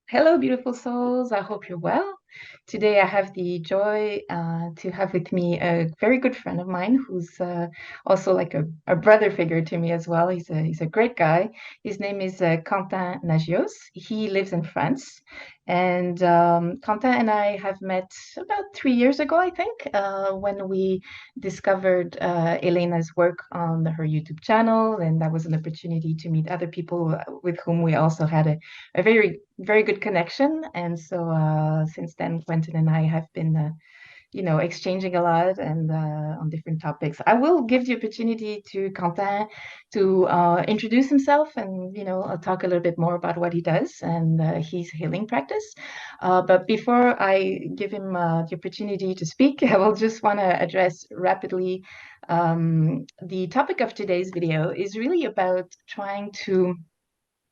Hello, beautiful souls. I hope you're well. Today, I have the joy to have with me a very good friend of mine who's also like a brother figure to me as well. He's a great guy. His name is Quentin Nagyos. He lives in France. And Quentin and I have met about 3 years ago, I think, when we discovered Elena's work on her YouTube channel. And that was an opportunity to meet other people with whom we also had a very good connection. And so since then, Quentin and I have been, exchanging a lot and on different topics. I will give the opportunity to Quentin to introduce himself and, I'll talk a little bit more about what he does and his healing practice. But before I give him the opportunity to speak, I will just want to address rapidly the topic of today's video is really about trying to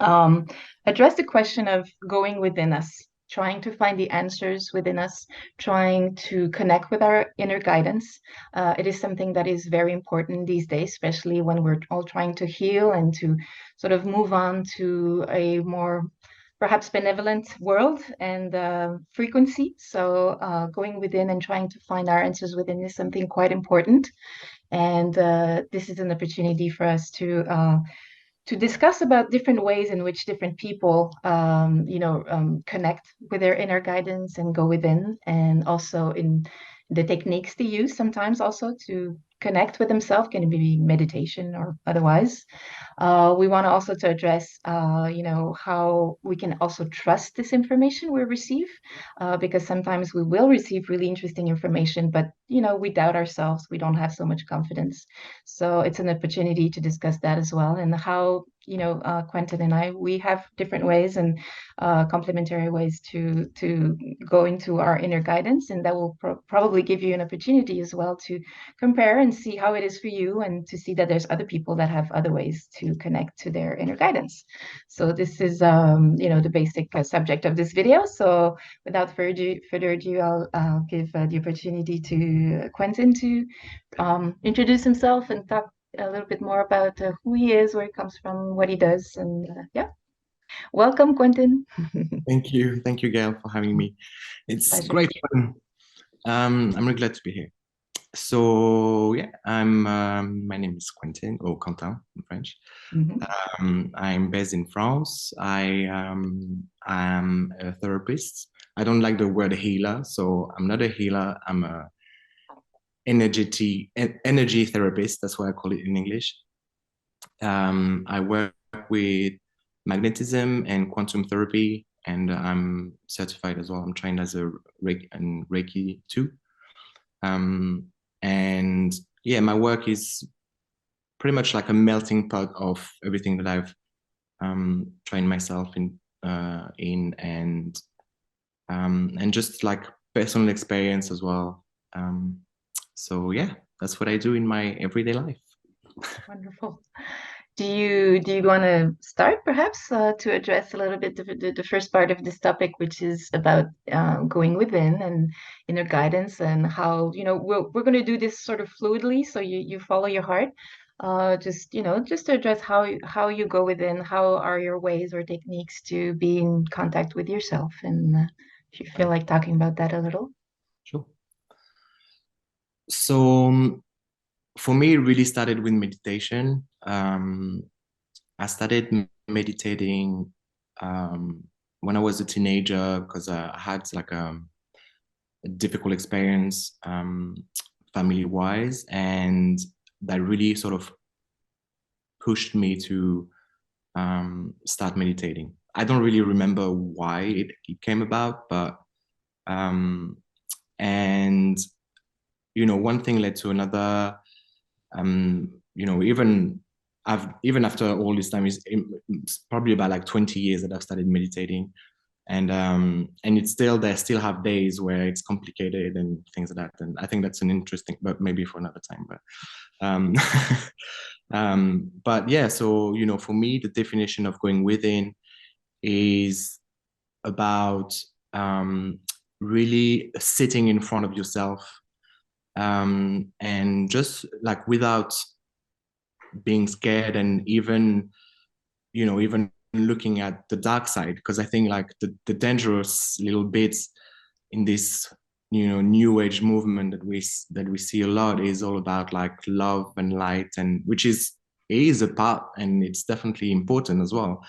um, address the question of going within us, trying to find the answers within us, trying to connect with our inner guidance. It is something that is very important these days, especially when we're all trying to heal and to sort of move on to a more perhaps benevolent world and frequency. So, going within and trying to find our answers within is something quite important. And this is an opportunity for us to discuss about different ways in which different people, connect with their inner guidance and go within, and also in the techniques they use sometimes also to connect with themselves, can be meditation or otherwise. We want to also to address, how we can also trust this information we receive, because sometimes we will receive really interesting information, but we doubt ourselves. We don't have so much confidence. So it's an opportunity to discuss that as well, and how Quentin and I, we have different ways and complementary ways to go into our inner guidance, and that will probably give you an opportunity as well to compare and see how it is for you, and to see that there's other people that have other ways to connect to their inner guidance. So this is, the basic subject of this video. So without further ado, I'll give the opportunity to Quentin to introduce himself and talk a little bit more about who he is, where he comes from, what he does, and yeah. Welcome, Quentin. Thank you, Gail, for having me. It's Pleasure. great fun. I'm really glad to be here. So yeah, I'm. My name is Quentin or Quentin in French. Mhm. I'm based in France. I'm a therapist. I don't like the word healer, so I'm not a healer. I'm a energy therapist. That's what I call it in English. I work with magnetism and quantum therapy, and I'm certified as well. I'm trained as a Reiki too. Um, and yeah, my work is pretty much like a melting pot of everything that I've trained myself in and just like personal experience as well. So yeah, that's what I do in my everyday life. Wonderful. Do you want to start perhaps to address a little bit the first part of this topic, which is about going within and inner guidance, and how we're going to do this sort of fluidly, so you follow your heart. Just to address how you go within, how are your ways or techniques to be in contact with yourself, and if you feel like talking about that a little. Sure. So for me, it really started with meditation. I started meditating when I was a teenager because I had like a difficult experience family-wise, and that really sort of pushed me to start meditating. I don't really remember why it came about, but um, and one thing led to another. Even after all this time, it's probably about like 20 years that I've started meditating, and it's still there. Still have days where it's complicated and things like that. And I think that's an interesting, but maybe for another time. But um, but yeah, so for me, the definition of going within is about really sitting in front of yourself and just like without being scared and even looking at the dark side, because I think like the dangerous little bits in this new age movement that we see a lot is all about like love and light, and which is a part, and it's definitely important as well,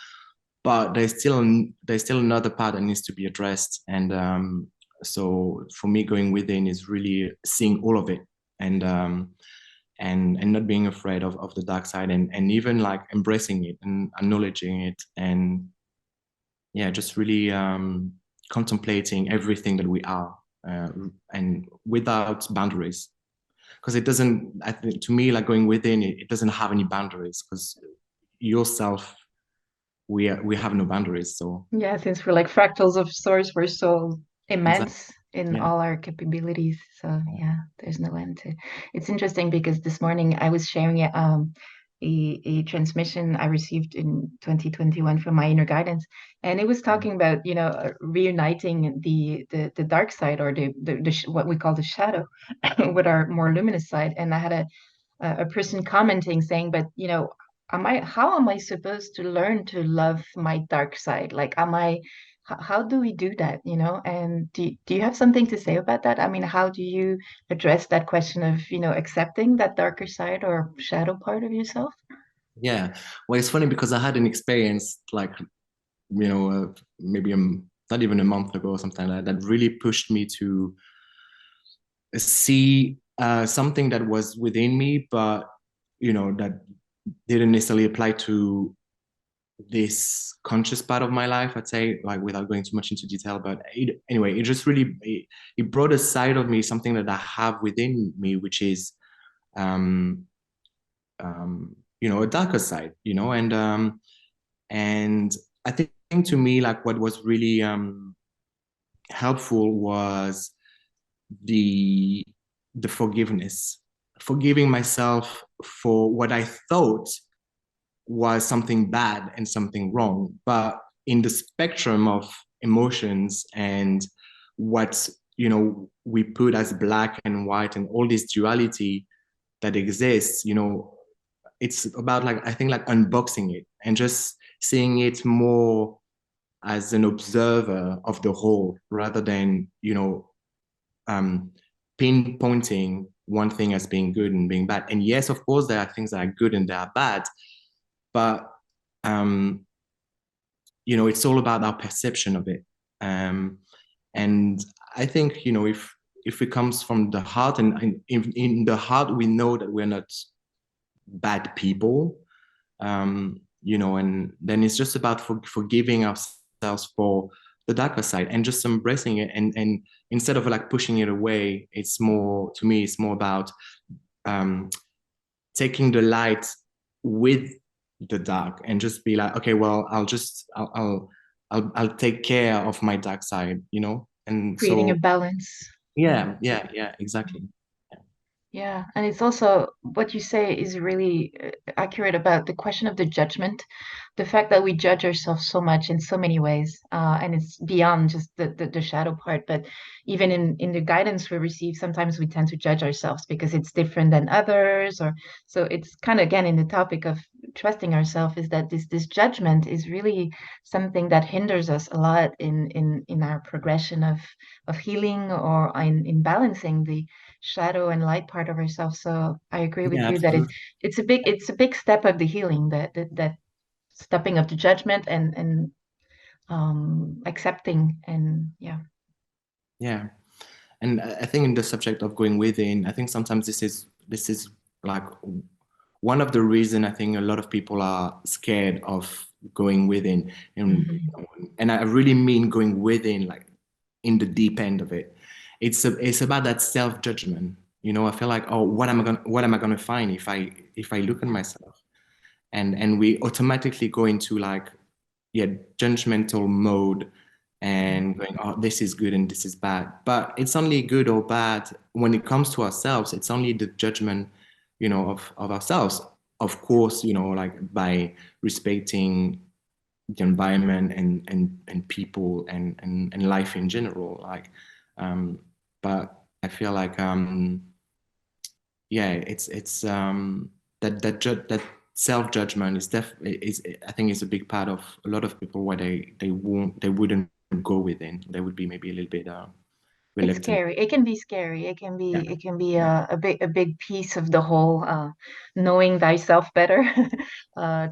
but there's still another part that needs to be addressed. And so for me, going within is really seeing all of it, and and not being afraid of the dark side, and even like embracing it and acknowledging it, and yeah, just really contemplating everything that we are, and without boundaries, because it doesn't, I think, to me, like going within it doesn't have any boundaries, because yourself, we have no boundaries. So Yeah, since we're like fractals of sorts, we're so exactly, immense in yeah. all our capabilities. So yeah, there's no end to. It's interesting because this morning I was sharing a transmission I received in 2021 from my inner guidance, and it was talking about, reuniting the dark side, or what we call the shadow with our more luminous side. And I had a person commenting saying, but how am I supposed to learn to love my dark side? Like, how do we do that? And do you have something to say about that? I mean, how do you address that question of, accepting that darker side or shadow part of yourself? Yeah, well, it's funny because I had an experience like, maybe not even a month ago or something like that, that really pushed me to see something that was within me, but that didn't necessarily apply to this conscious part of my life, I'd say, like without going too much into detail. But anyway, it just really it brought a side of me, something that I have within me, which is um, a darker side, and I think to me, like what was really helpful was the forgiveness, forgiving myself for what I thought was something bad and something wrong. But in the spectrum of emotions and what we put as black and white and all this duality that exists, it's about, like, I think, like unboxing it and just seeing it more as an observer of the whole, rather than um, pinpointing one thing as being good and being bad. And yes, of course, there are things that are good and that are bad, but um, it's all about our perception of it. Um, and I think, if it comes from the heart, and in the heart, we know that we're not bad people, and then it's just about forgiving ourselves for the darker side and just embracing it. And instead of like pushing it away, it's more, to me, it's more about um, taking the light with the dark and just be like, okay, well, I'll take care of my dark side, and Creating a so balance. Yeah. yeah, exactly. Yeah, and it's also what you say is really accurate about the question of the judgment, the fact that we judge ourselves so much in so many ways, and it's beyond just the shadow part, but even in the guidance we receive, sometimes we tend to judge ourselves because it's different than others, or so it's kind of again in the topic of trusting ourselves, is that this judgment is really something that hinders us a lot in our progression of healing, or in balancing the shadow and light part of ourselves. So I agree with Yeah, you that absolutely. it's a big step of the healing, that stepping of the judgment and accepting, and yeah. Yeah. And I think in the subject of going within, I think sometimes this is like one of the reason I think a lot of people are scared of going within, Mhm. and I really mean going within, like in the deep end of it. It's about that self judgment. I feel like, oh, what am I gonna find if I look at myself, and we automatically go into like, yeah, judgmental mode, and going, oh, this is good and this is bad. But it's only good or bad when it comes to ourselves. It's only the judgment, of ourselves. Of course, like by respecting the environment and people and life in general. Like, but I feel like, yeah, it's that self-judgment is I think is a big part of a lot of people where they wouldn't go within. They would be maybe a little bit It's reluctant. scary. It can be scary. Yeah, It can be yeah, a big piece of the whole knowing thyself better.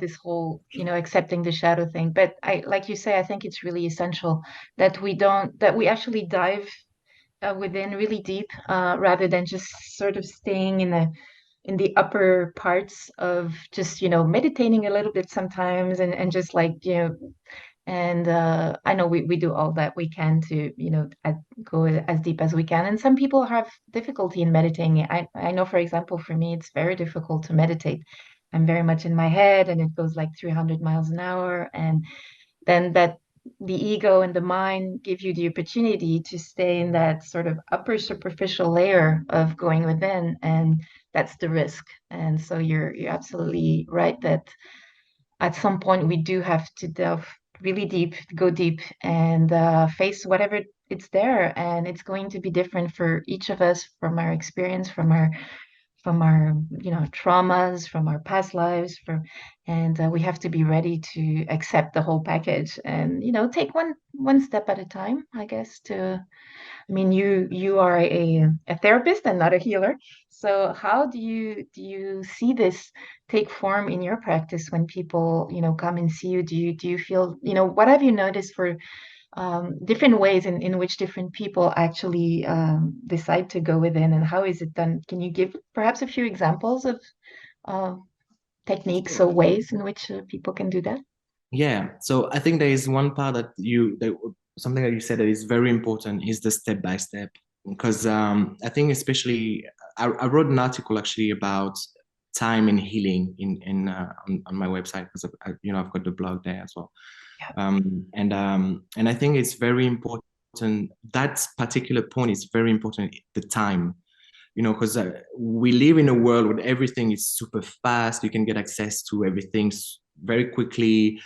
This whole, accepting the shadow thing. But like you say, I think it's really essential that we actually dive within really deep, rather than just sort of staying in the upper parts of just, meditating a little bit sometimes, and just like, and I know we do all that we can to, go as deep as we can. And some people have difficulty in meditating. I know, for example, for me, it's very difficult to meditate. I'm very much in my head, and it goes like 300 miles an hour. And then the ego and the mind give you the opportunity to stay in that sort of upper superficial layer of going within, and that's the risk. And so you're absolutely right that at some point we do have to delve really deep, go deep, and face whatever it's there. And it's going to be different for each of us, from our experience, from our traumas, from our past lives, and we have to be ready to accept the whole package, and take one step at a time, I guess. I mean, you are a therapist and not a healer. So how do you see this take form in your practice when people, come and see you? Do you feel, what have you noticed for different ways in which different people actually decide to go within, and how is it done? Can you give perhaps a few examples of uh, techniques or ways in which people can do that? yeah. So I think there is one part something that you said that is very important is the step by step, because I think especially I wrote an article actually about time and healing on my website, because I've got the blog there as well. And I think it's very important. That particular point is very important. The time, because we live in a world where everything is super fast. You can get access to everything very quickly.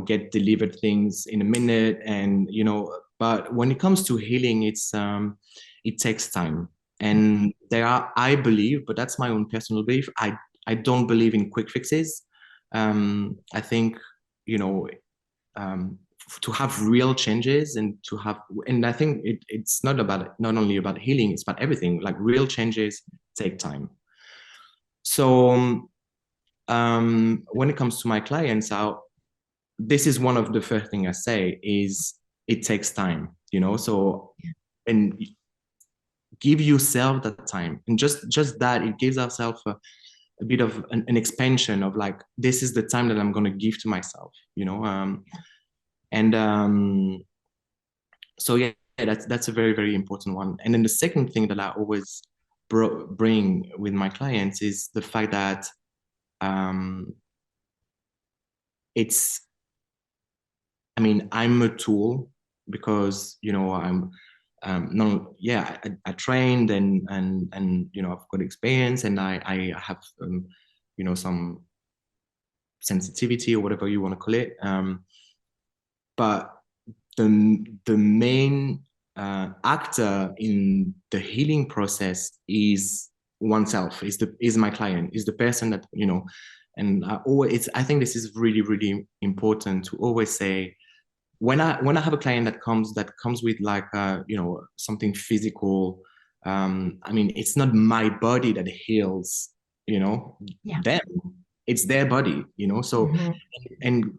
Get delivered things in a minute, and But when it comes to healing, it takes time, and I believe, but that's my own personal belief. I don't believe in quick fixes. I think you know um, to have real changes and I think it's not only about healing, it's about everything. Like real changes take time. So when it comes to my clients, this is one of the first thing I say is it takes time, so and give yourself that time, and just that it gives ourselves a bit of an expansion of like, this is the time that I'm going to give to myself, and so yeah, that's a very, very important one. And then the second thing that I always bring with my clients is the fact that um, it's, I mean, I'm a tool, because I'm no, yeah, I trained and I've got experience, and I have some sensitivity or whatever you want to call it, but the main actor in the healing process is oneself, is my client, is the person that and I think this is really, really important to always say, when I have a client that comes with like something physical. I mean, it's not my body that heals, Yeah. them. It's their body, so Hmm. and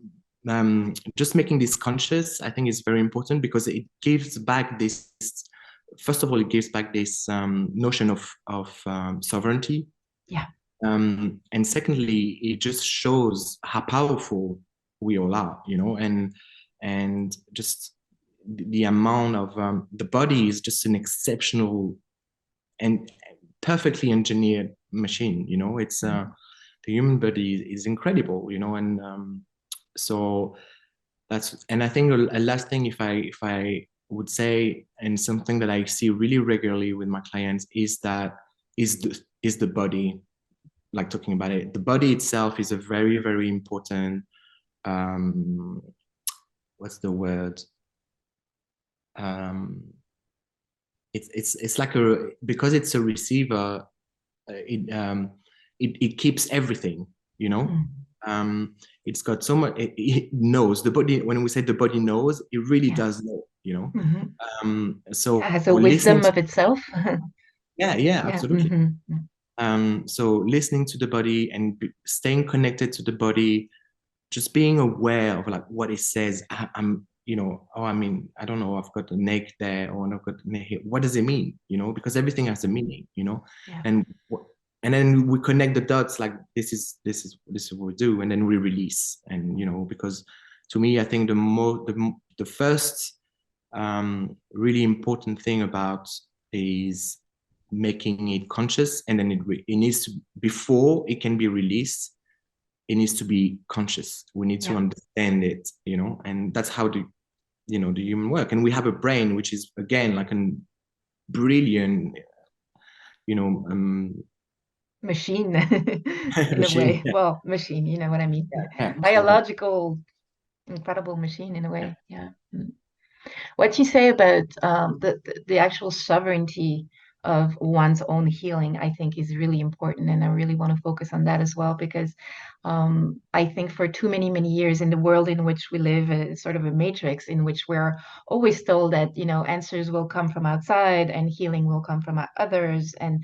just making this conscious, I think, is very important, because it gives back this. First of all, it gives back this notion of sovereignty, Yeah. and secondly, it just shows how powerful we all are, and just the amount of the body is just an exceptional and perfectly engineered machine. It's the human body is incredible, and so and I think a last thing, if I would say, and something that I see really regularly with my clients, is that is the body, like talking about it. The body itself is a very, very important what's the word? Um it's like because it's a receiver, it keeps everything. you know. Mm. It's got so much, it knows the body. When we say the body knows, it really Yeah. does know, you know. Hmm. It So has a listening wisdom to, of itself. yeah, Yeah. absolutely. Hmm. So listening to the body and staying connected to the body, just being aware of like what it says. I'm, you know, oh, I mean, I don't know, I've got a neck there or I've got a neck here. What does it mean? You know, because everything has a meaning, you know, Yeah. and and then we connect the dots like this is what we do, and then we release. And you know, because to me, I think the first really important thing about is making it conscious, and then it needs to, before it can be released, it needs to be conscious. We need to Yeah. understand it, you know, and that's how the, you know, the human work. And we have a brain which is again like a brilliant, you know, Machine in a machine. way. Yeah, Well, machine, you know what I mean. yeah, absolutely. Biological, incredible machine in a way. Yeah. Mm. What you say about the actual sovereignty of one's own healing, I think is really important. And I really want to focus on that as well, because I think for too many years in the world in which we live, sort of a matrix in which we're always told that, answers will come from outside and healing will come from others. And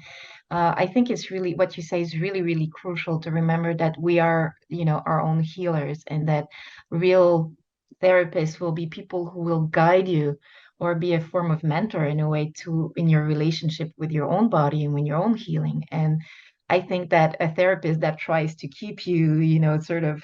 I think it's really what you say is really crucial to remember that we are, our own healers, and that real therapists will be people who will guide you or be a form of mentor in a way to in your relationship with your own body and with your own healing. And I think that a therapist that tries to keep you, sort of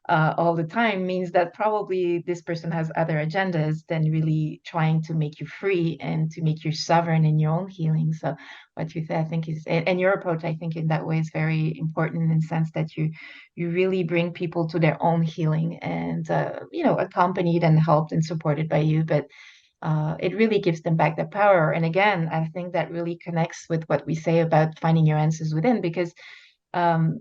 all the time means that probably this person has other agendas than really trying to make you free and to make you sovereign in your own healing. So what you say, I think is, and your approach, I think in that way is very important in the sense that you really bring people to their own healing and, accompanied and helped and supported by you. But it really gives them back the power. And again, I think that really connects with what we say about finding your answers within, because um,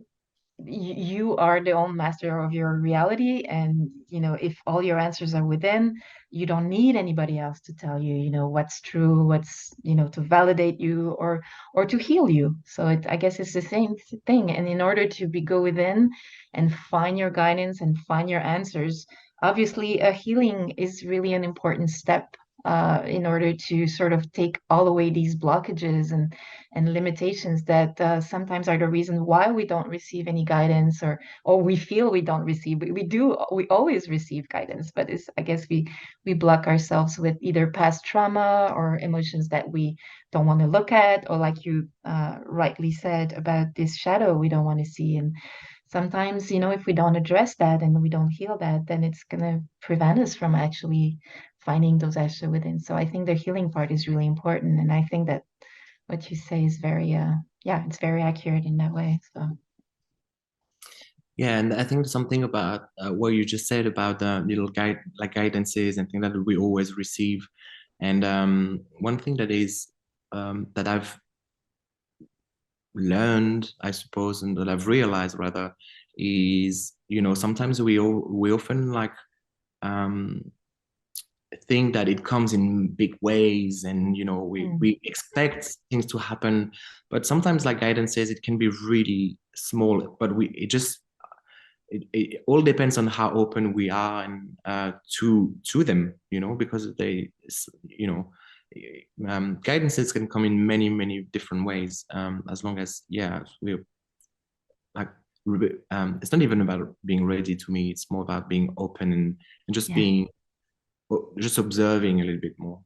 you are the own master of your reality. And if all your answers are within, you don't need anybody else to tell you, what's true, what's, to validate you or to heal you. So I guess it's the same thing. And in order to go within and find your guidance and find your answers, obviously a healing is really an important step, in order to sort of take all away these blockages and limitations that sometimes are the reason why we don't receive any guidance, or we feel we don't receive. We always receive guidance, but it's, I guess, we block ourselves with either past trauma or emotions that we don't want to look at, or like you rightly said about this shadow we don't want to see. And sometimes, if we don't address that and we don't heal that, then it's going to prevent us from actually finding those answers within. So I think the healing part is really important. And I think that what you say is very, yeah, it's very accurate in that way. So, Yeah, and I think something about what you just said about the little guidances and things that we always receive. And one thing that is that I've learned, I suppose, and that I've realized rather, is, you know, sometimes we often like um, think that it comes in big ways, and you know, mm, we expect things to happen, but sometimes, like guidance says, it can be really small, but we it just it all depends on how open we are and to them, you know, because they, you know, guidances can come in many different ways, as long as, yeah, we're like it's not even about being ready. To me, it's more about being open and just yeah, being, just observing a little bit more.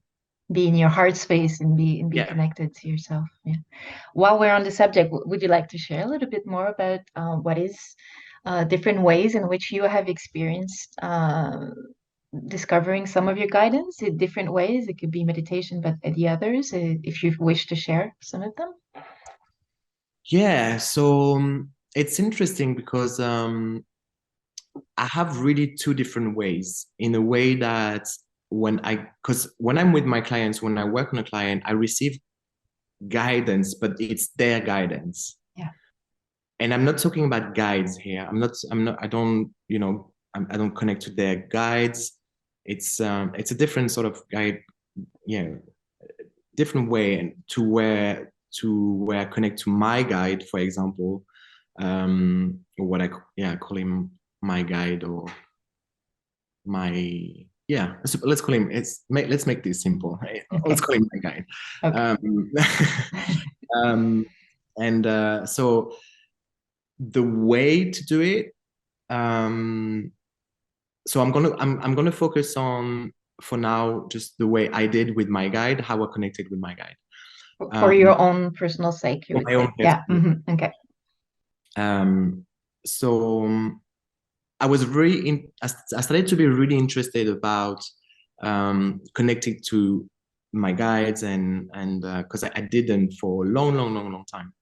be in your heart space and be Yeah. connected to yourself. Yeah. While we're on the subject, would you like to share a little bit more about what is different ways in which you have experienced discovering some of your guidance in different ways? It could be meditation, but the others, if you wish to share some of them. Yeah, so it's interesting because I have really two different ways. In a way that because when I'm with my clients, when I work on a client, I receive guidance, but it's their guidance. Yeah. And I'm not talking about guides here. I don't, you know, I don't connect to their guides. It's a different sort of guide, yeah, different way, and to where I connect to my guide, for example. what I call him my guide, or my, yeah, let's call him, let's make this simple. Let's call him my guide. Okay. Um, so the way to do it, so I'm gonna focus on, for now, just the way I did with my guide, how I connected with my guide. For your own personal sake, you For would my own say. Yeah. personal. Okay. So I was I started to be really interested about connecting to my guides, and because I did them for a long time.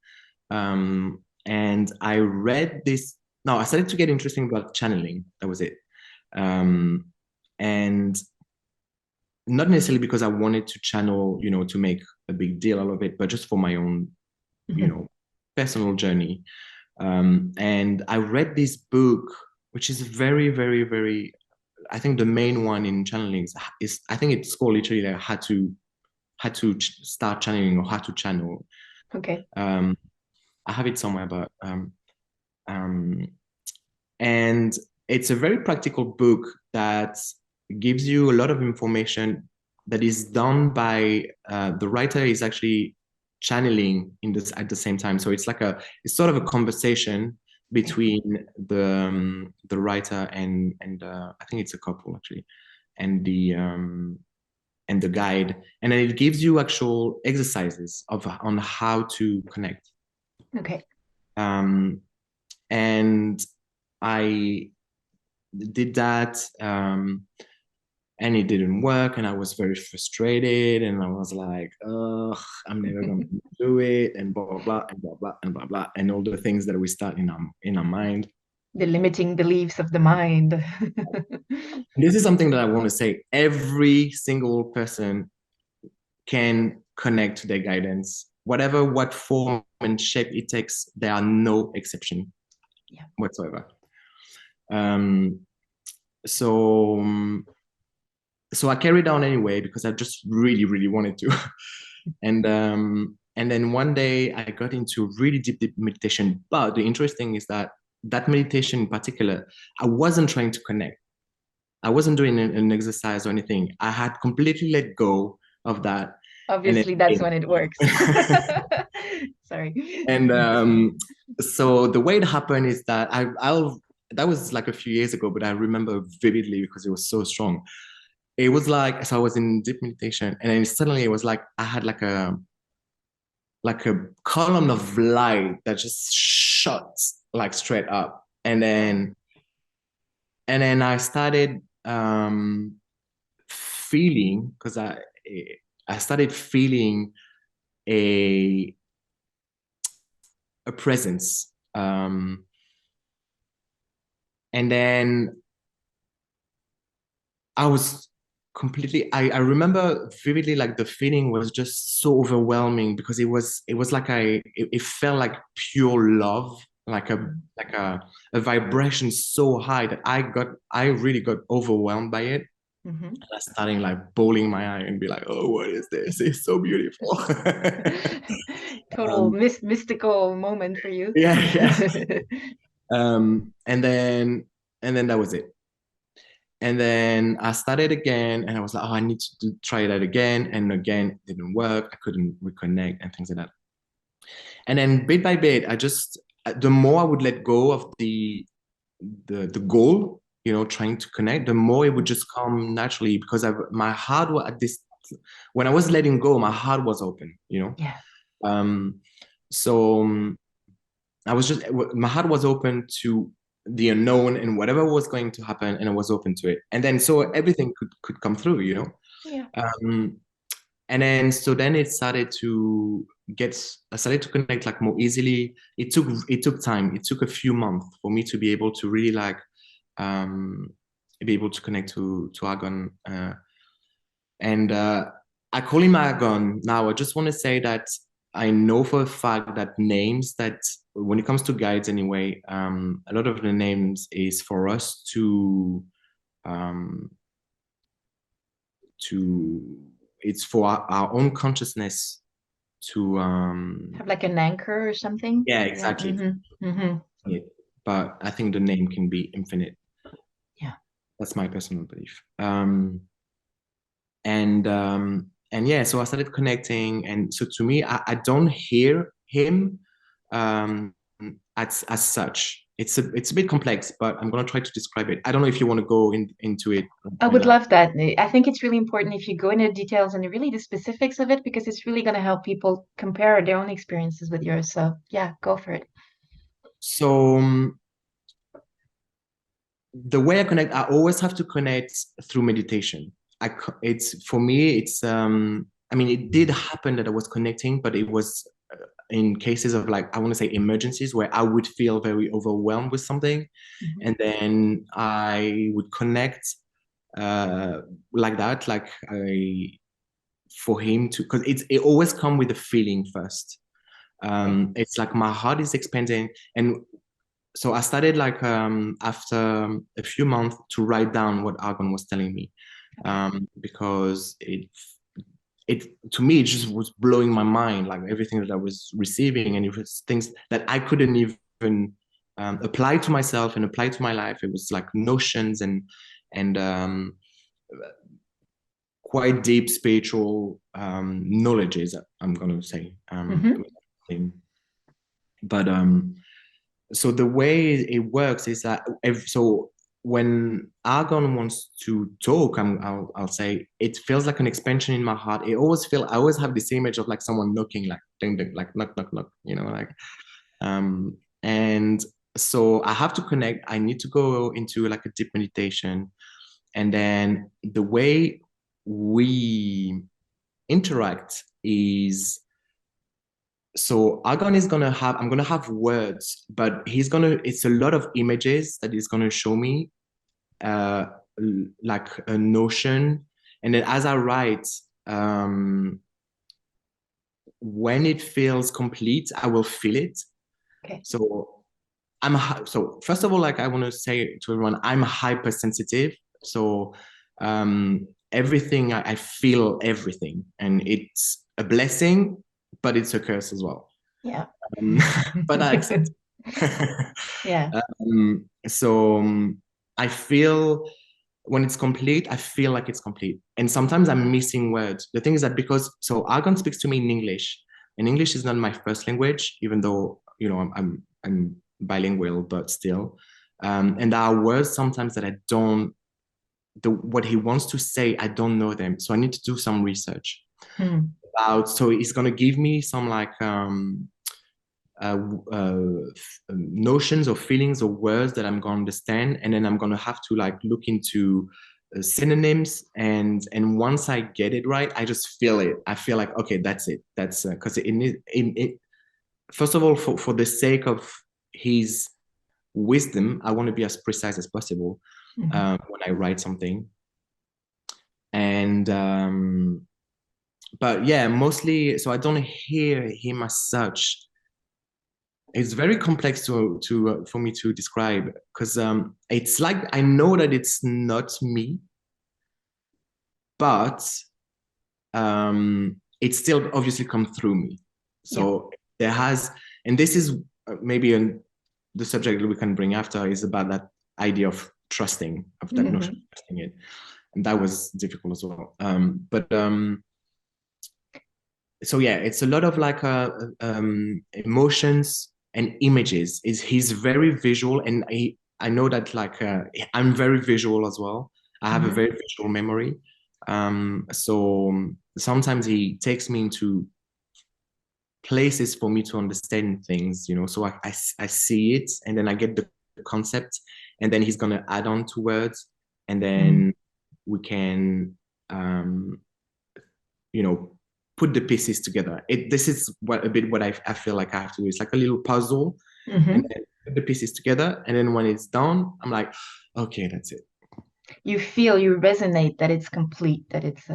And I read this. No, I started to get interested about channeling. That was it. And not necessarily because I wanted to channel, to make a big deal out of it, but just for my own, personal journey. And I read this book, which is very, very, very, I think the main one in channeling is I think it's called literally like how to start channeling, or how to channel. Okay. I have it somewhere, but and it's a very practical book that gives you a lot of information that is done by the writer is actually channeling in this at the same time. So it's it's sort of a conversation between the writer and I think it's a couple actually, and the guide, and then it gives you actual exercises on how to connect. Okay. And I did that, and it didn't work, and I was very frustrated, and I was like, "Ugh, I'm never gonna do it," and blah blah blah and blah blah and blah blah, and all the things that we start in our mind. The limiting beliefs of the mind. This is something that I want to say. Every single person can connect to their guidance, what form and shape it takes. There are no exception whatsoever. So so I carried on anyway because I just really, really wanted to. And then one day I got into really deep meditation. But the interesting is that meditation in particular, I wasn't trying to connect. I wasn't doing an exercise or anything. I had completely let go of that. Obviously, that's when it works. Sorry. And so the way it happened is that that was like a few years ago, but I remember vividly because it was so strong. It was like, so I was in deep meditation, and then suddenly it was like I had like a column of light that just shot like straight up, and then I started feeling, because I started feeling a presence, and then I was I remember vividly, like the feeling was just so overwhelming, because it was like it felt like pure love, like a vibration so high that I really got overwhelmed by it. Mm-hmm. And I started like bawling my eye and be like, oh, what is this? It's so beautiful. Total mystical moment for you. Yeah, yeah. And then that was it. And then I started again, and I was like, oh, I need to try that again. And again, it didn't work. I couldn't reconnect and things like that. And then bit by bit, the more I would let go of the goal, trying to connect, the more it would just come naturally, because my heart was when I was letting go, my heart was open, Yeah. So my heart was open to the unknown and whatever was going to happen, and I was open to it. And then so everything could come through, Yeah. And then it started to I started to connect like more easily. It took time. It took a few months for me to be able to really be able to connect to Argon. And I call him Argon. Now I just want to say that I know for a fact that names, that when it comes to guides anyway, a lot of the names is for us um, it's for our own consciousness to Have like an anchor or something. yeah, Yeah. exactly. Mm-hmm. But I think the name can be infinite. Yeah. That's my personal belief. And yeah, so I started connecting, and so to me, I don't hear him um, as such. It's a bit complex, but I'm gonna try to describe it. I don't know if you want to go into it I right would now. love that. I think it's really important if you go into details and really the specifics of it because it's really going to help people compare their own experiences with yours. So yeah, go for it. So the way I connect, I always have to connect through meditation. It's for me, it's I mean, it did happen that I was connecting, but it was in cases of like I want to say emergencies where I would feel very overwhelmed with something, Mhm. and then I would connect uh, like that, like I for him to because it always come with a feeling first. Okay. It's like my heart is expanding, and so I started like after a few months to write down what Argon was telling me, Okay. because it to me it just was blowing my mind, like everything that I was receiving, and it was things that I couldn't even apply to myself and apply to my life. It was like notions and quite deep spiritual knowledges. I'm gonna say, Hmm. but so the way it works is that so when Argon wants to talk, I'll say it feels like an expansion in my heart. I always have this image of like someone knocking, like ding ding, like knock knock knock, like and so I have to connect. I need to go into like a deep meditation, and then the way we interact is so Argon is gonna have I'm gonna have words, but it's a lot of images that he's gonna show me, uh like a notion. And then as I write, um when it feels complete, I will feel it. Okay. So so first of all, like I want to say to everyone, I'm hypersensitive. So everything I feel everything, and it's a blessing, but it's a curse as well. Yeah. Um, but I accept. Yeah. So I feel when it's complete, I feel like it's complete. And sometimes I'm missing words. The thing is that because so Argon speaks to me in English, and English is not my first language, even though I'm bilingual, but still. And there are words sometimes that I don't what he wants to say, I don't know them. So I need to do some research Hmm. about so he's gonna give me some like uh, uh, notions or feelings or words that I'm going to understand, and then I'm going to have to like look into synonyms, and once I get it right, I just feel it. I feel like okay, that's it. That's because in it, first of all, for the sake of his wisdom, I want to be as precise as possible Hmm. when I write something, and but yeah, mostly so I don't hear him as such. It's very complex to for me to describe because it's like I know that it's not me, but it still obviously come through me. Yeah. So there has, and this is maybe the subject that we can bring after is about that idea of trusting, of that notion Hmm. of trusting it, and that was difficult as well. But so yeah, it's a lot of like emotions and images. Is he's very visual, and I know that like I'm very visual as well. I have a Hmm. very visual memory. So sometimes he takes me into places for me to understand things, so I see it, and then I get the concept, and then he's gonna add on to words, and Hmm. then we can um you know, put the pieces together. This is what I feel like I have to do. It's like a little puzzle, and Hmm. then put the pieces together. And then when it's done, I'm like, okay, that's it. You feel, you resonate that it's complete, that it's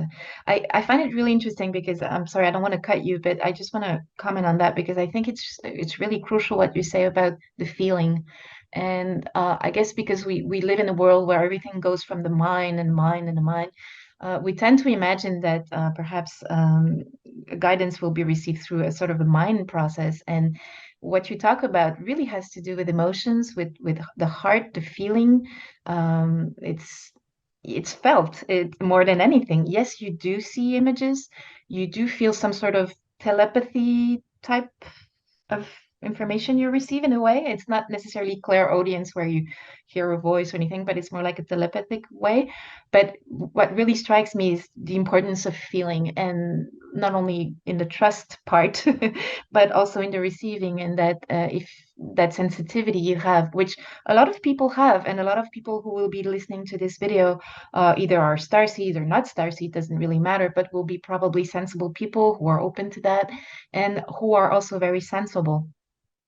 I find it really interesting because I'm sorry, I don't want to cut you, but I just want to comment on that because I think it's really crucial what you say about the feeling. And I guess because we live in a world where everything goes from the mind and mind and the mind, we tend to imagine that perhaps guidance will be received through a sort of a mind process. And what you talk about really has to do with emotions, with the heart, the feeling. It's felt more than anything. Yes, you do see images, you do feel some sort of telepathy type of information you receive in a way. It's not necessarily clairaudience where you hear a voice or anything, but it's more like a telepathic way. But what really strikes me is the importance of feeling, and not only in the trust part, but also in the receiving, and that if that sensitivity you have, which a lot of people have, and a lot of people who will be listening to this video either are starseed or not starseed, doesn't really matter, but will be probably sensible people who are open to that and who are also very sensible.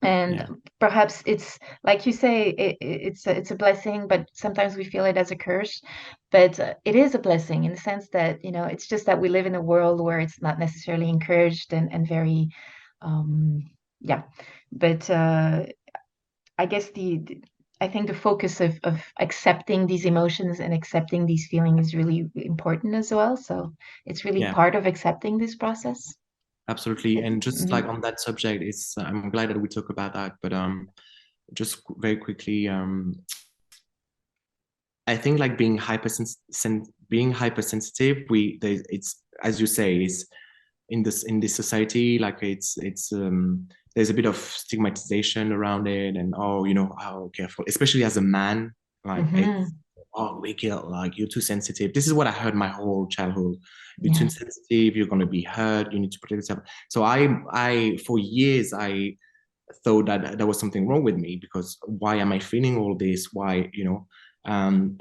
And Yeah. perhaps it's like you say, it's a blessing, but sometimes we feel it as a curse. But it is a blessing in the sense that, it's just that we live in a world where it's not necessarily encouraged and very, yeah. But I guess I think the focus of accepting these emotions and accepting these feelings is really important as well. So it's really Yeah. part of accepting this process. Absolutely. And just Mhm. like on that subject, it's I'm glad that we talk about that. But just very quickly, I think like being hypersensitive, it's as you say, is in this society, like it's there's a bit of stigmatization around it, and oh, how careful, especially as a man, like it's Mhm. oh, wake up, like you're too sensitive. This is what I heard my whole childhood. You're too Yeah. sensitive, you're gonna be hurt, you need to protect yourself. So I for years I thought that there was something wrong with me, because why am I feeling all this? Why, and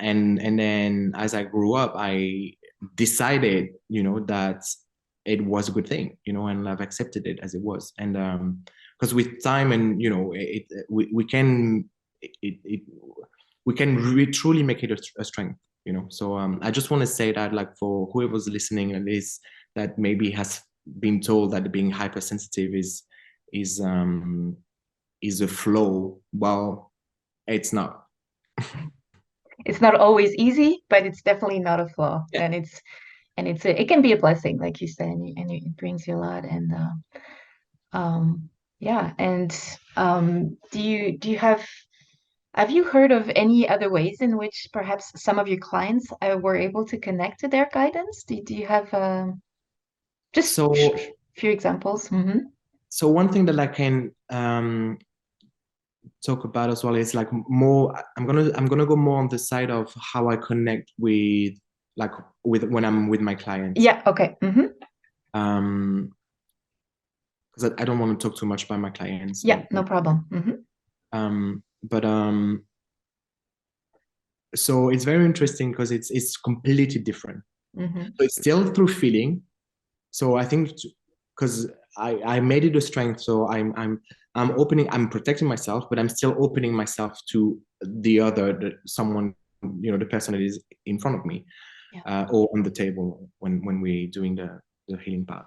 then as I grew up, I decided, that it was a good thing, and I've accepted it as it was. And because with time and, we can, it we can truly make it a strength, So I just want to say that, like, for whoever's listening and is that maybe has been told that being hypersensitive is um is a flow. Well, it's not. It's not always easy, but it's definitely not a flaw. Yeah. It can be a blessing, like you said, and it brings you a lot. And yeah. And do you have you heard of any other ways in which perhaps some of your clients were able to connect to their guidance? Do you have just So few examples? Mm-hmm. so one thing that I can talk about as well is like more. I'm gonna go more on the side of how I connect with, like, with when I'm with my clients. Yeah. Okay. Mm-hmm. Because I don't want to talk too much about my clients, Yeah. No problem. Mm-hmm. but so it's very interesting because it's completely different. Mm-hmm. So it's still through feeling. So I think because I made it a strength, so I'm protecting myself, but I'm still opening myself to someone, the person that is in front of me, Yeah. or on the table when we're doing the healing part.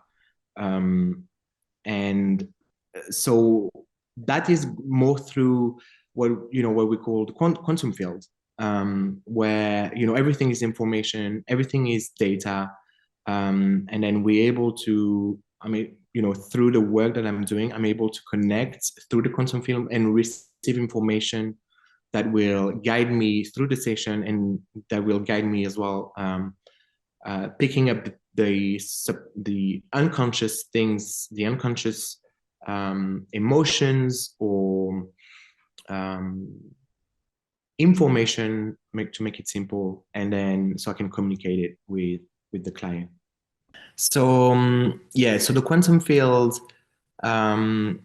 And so that is more through what we call the quantum field, where everything is information, everything is data, and then we're able to, I mean, through the work that I'm doing, I'm able to connect through the quantum field and receive information that will guide me through the session, and that will guide me as well, picking up the unconscious things, the unconscious emotions, or um, information, to make it simple, and then so I can communicate it with the client. So yeah, so the quantum field um,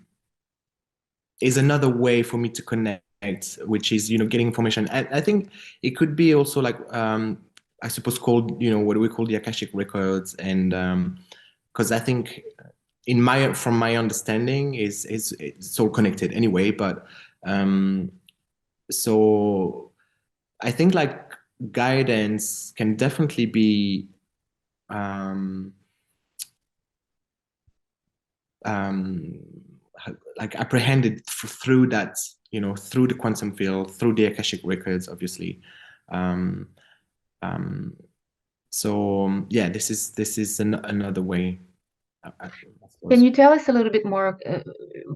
is another way for me to connect, which is getting information. I think it could be also like I suppose called what we call the Akashic records, and because I think from my understanding is it's all connected anyway. But so I think like guidance can definitely be um, um, like apprehended through that, through the quantum field, through the Akashic records, obviously. Um, um, So yeah, this is another way, I Can suppose. you tell us a little bit more?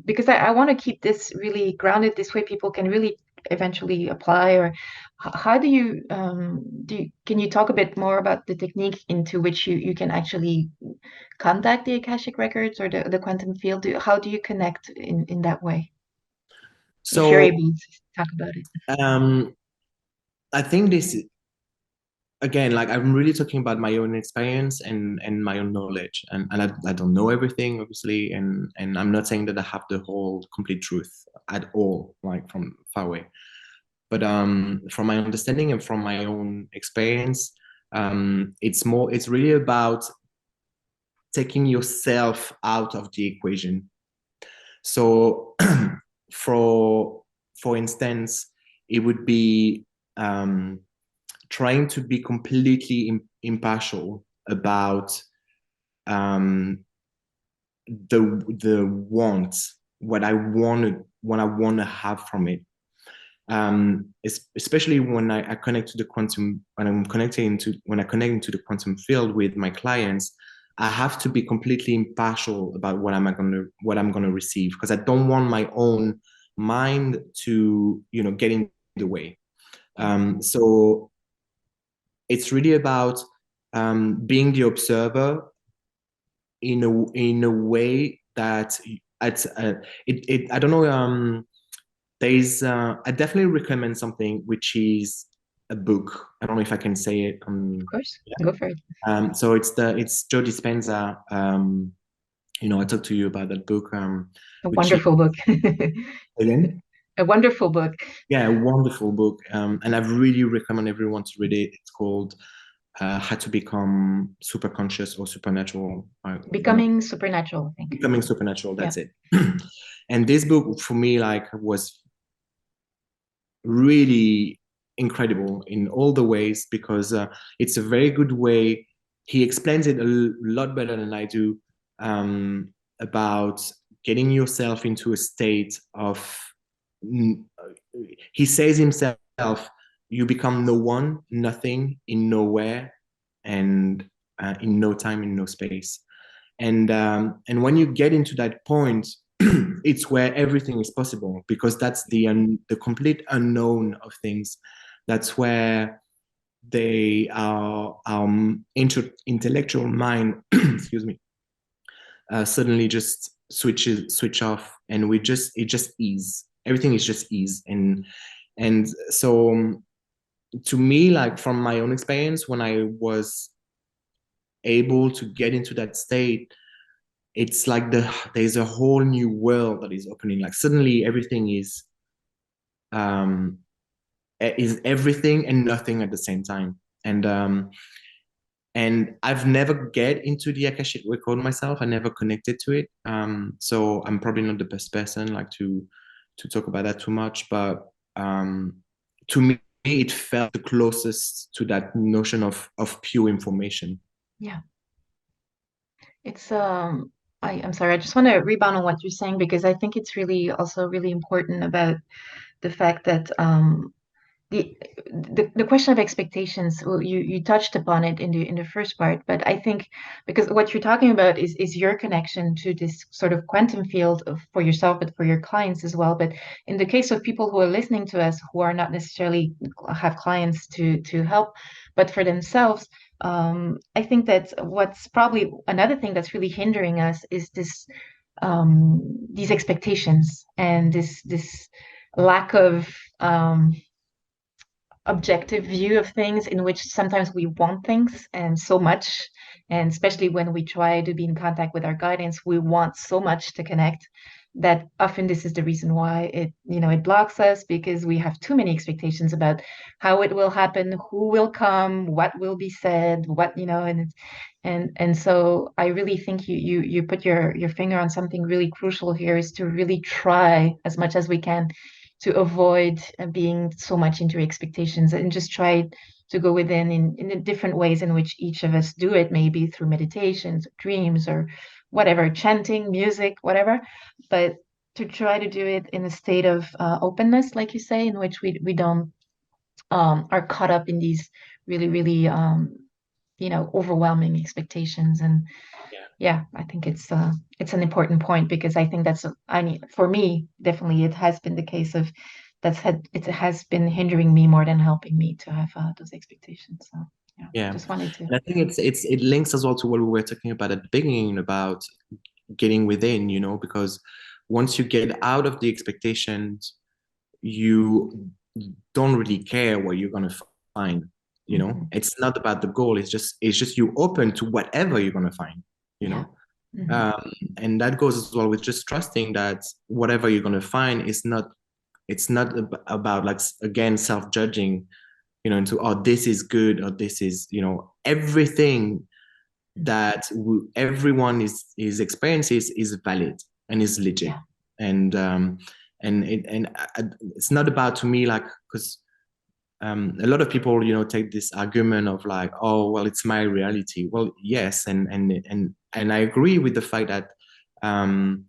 Because I want to keep this really grounded. This way, people can really eventually apply. Or how can you talk a bit more about the technique into which you can actually contact the Akashic records or the quantum field? How do you connect in that way? If you're So able to talk about it. um, I think this again, like I'm really talking about my own experience and my own knowledge, and I don't know everything, obviously, and I'm not saying that I have the whole complete truth at all, like from far away. But from my understanding and from my own experience, it's really about taking yourself out of the equation. So, for for instance, it would be trying to be completely impartial about um, the wants, what I want to have from it. Especially when I connect to the quantum, when I connect into the quantum field with my clients, I have to be completely impartial about what I'm gonna receive, because I don't want my own mind to get in the way. So it's really about being the observer in a way that it's I don't know. There's I definitely recommend something which is a book. I don't know if I can say it. Of course, Yeah. go for it. So it's Joe Dispenza. I talked to you about that book, A which is wonderful book. again, A wonderful book. yeah, a wonderful book. And I really recommend everyone to read it. It's called How to Become Super Conscious or Supernatural. One of Becoming Supernatural, I think. Becoming Supernatural. Yeah. That's it. And this book for me, like, was really incredible in all the ways, because it's a very good way. He explains it a lot better than I do, about getting yourself into a state of. He says himself, you become no one, nothing, in nowhere, and in no time, in no space. And when you get into that point, it's where everything is possible, because that's the complete unknown of things. That's where our intellectual mind, excuse me, suddenly just switch off, and it just ease. Everything is just ease, and so to me, like from my own experience, when I was able to get into that state, it's like there's a whole new world that is opening. Like suddenly everything is everything and nothing at the same time. And I've never get into the Akashic record myself. I never connected to it. So I'm probably not the best person like to talk about that too much. But to me, it felt the closest to that notion of pure information. Yeah. It's I'm sorry, I just want to rebound on what you're saying because I think it's really also really important about the fact that the the question of expectations, well, you touched upon it in the first part, but I think because what you're talking about is your connection to this sort of quantum field for yourself, but for your clients as well. But in the case of people who are listening to us who are not necessarily have clients to help, but for themselves, I think that what's probably another thing that's really hindering us is this these expectations and this lack of objective view of things in which sometimes we want things and so much, and especially when we try to be in contact with our guidance, we want so much to connect that often this is the reason why it blocks us, because we have too many expectations about how it will happen, who will come, what will be said, and so I really think you put your finger on something really crucial here, is to really try as much as we can to avoid being so much into expectations and just try to go within in the different ways in which each of us do it, maybe through meditations, dreams, or whatever, chanting, music, whatever, but to try to do it in a state of openness, like you say, in which we don't are caught up in these really, really overwhelming expectations. And yeah, I think it's an important point, because I think for me, definitely it has been the case of it has been hindering me more than helping me to have those expectations. So yeah, Yeah. just wanted to. And I think it links as well to what we were talking about at the beginning about getting within, because once you get out of the expectations, you don't really care what you're gonna find. Mhm. It's not about the goal. It's just you open to whatever you're gonna find. You Yeah. know, Mhm. and that goes as well with just trusting that whatever you're gonna find is not. It's not about, like, again, self-judging. Into, oh, this is good, or this is, everything that everyone is experiences is valid and is legit. Yeah. And it's not about, to me, like, because a lot of people, take this argument of like, oh, well, it's my reality. Well, yes, and I agree with the fact that um,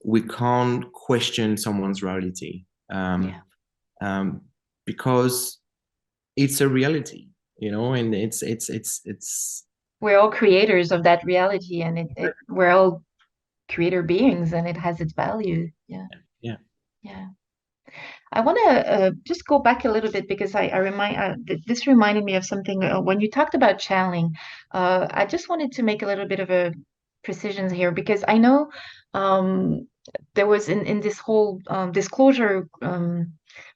we can't question someone's reality, Yeah. um, because it's a reality, and it's We're all creators of that reality, and we're all creator beings, and it has its value. Yeah. yeah. Yeah. I want to just go back a little bit, because this reminded me of something when you talked about channeling. I just wanted to make a little bit of a precision here, because I know um, there was in this whole disclosure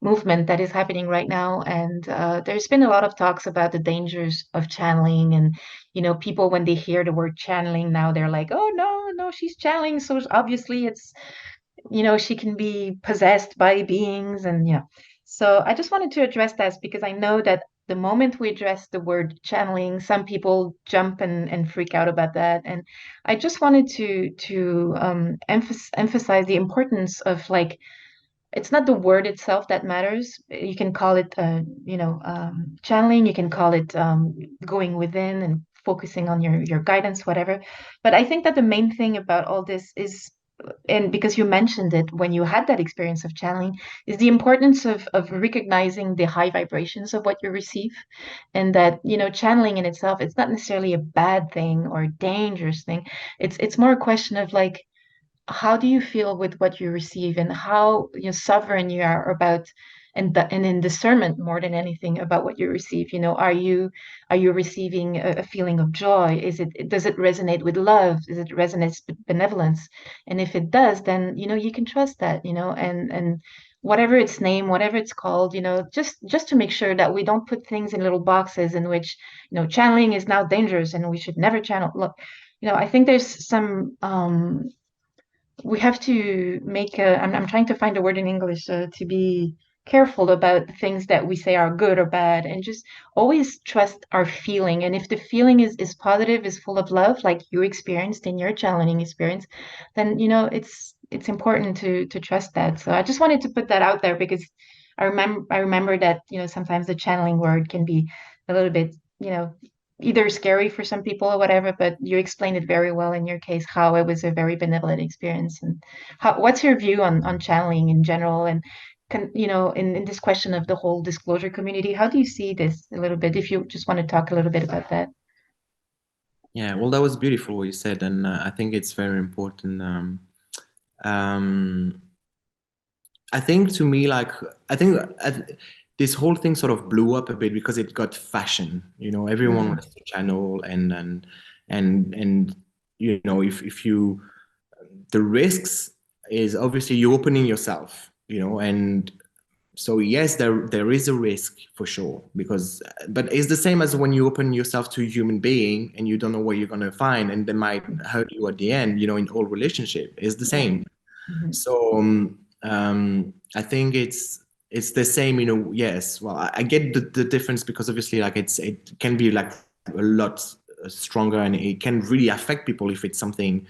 movement that is happening right now, and there's been a lot of talks about the dangers of channeling, and people, when they hear the word channeling now, they're like, oh no, no, she's channeling, so obviously it's she can be possessed by beings, and yeah. So I just wanted to address that, because I know that the moment we address the word channeling, some people jump and freak out about that. And I just wanted to emphasize the importance of, like, it's not the word itself that matters. You can call it, channeling. You can call it going within and focusing on your guidance, whatever. But I think that the main thing about all this is, and because you mentioned it when you had that experience of channeling, is the importance of recognizing the high vibrations of what you receive, and that channeling in itself, it's not necessarily a bad thing or a dangerous thing. It's more a question of, like, how do you feel with what you receive, and how sovereign you are about, and in discernment more than anything about what you receive. Are you receiving a feeling of joy? Does it resonate with love? Does it resonate with benevolence? And if it does, then you can trust that, and whatever its name, whatever it's called, just to make sure that we don't put things in little boxes in which channeling is now dangerous and we should never channel. Look, I think there's some we have to make I'm trying to find a word in English, to be careful about the things that we say are good or bad, and just always trust our feeling. And if the feeling is positive, is full of love, like you experienced in your channeling experience, then it's important to trust that. So I just wanted to put that out there, because I remember that sometimes the channeling word can be a little bit, either scary for some people or whatever, but you explained it very well in your case, how it was a very benevolent experience. And what's your view on channeling in general? And in this question of the whole disclosure community, how do you see this a little bit, if you just want to talk a little bit about that? Yeah, well, that was beautiful what you said, and I think it's very important. Um, I think, to me, like, I think this whole thing sort of blew up a bit because it got fashion. Everyone Mm, wants to channel, and if you, the risks is obviously you opening yourself, and so yes, there is a risk for sure, because but it's the same as when you open yourself to a human being and you don't know what you're gonna find, and they might hurt you at the end. In all relationship, it's the yeah. same. Mhm. So I think it's the same. Yes. Well, I get the difference, because obviously, like, it can be like a lot stronger, and it can really affect people if it's something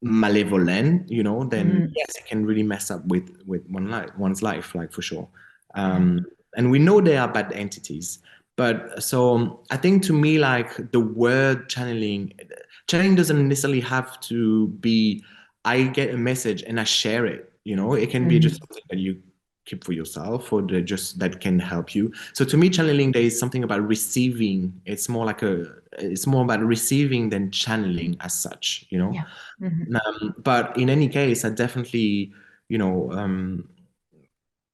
malevolent, then Mm, yes, it can really mess up with one's life, like, for sure. yeah. And we know they are bad entities, but so I think, to me, like, the word channeling doesn't necessarily have to be I get a message and I share it. It can be just Mhm. something that you keep for yourself, or they just that can help you. So to me, channeling, there is something about receiving. It's more about receiving than channeling as such, you know. Yeah. Hmm. But in any case, I definitely, you know,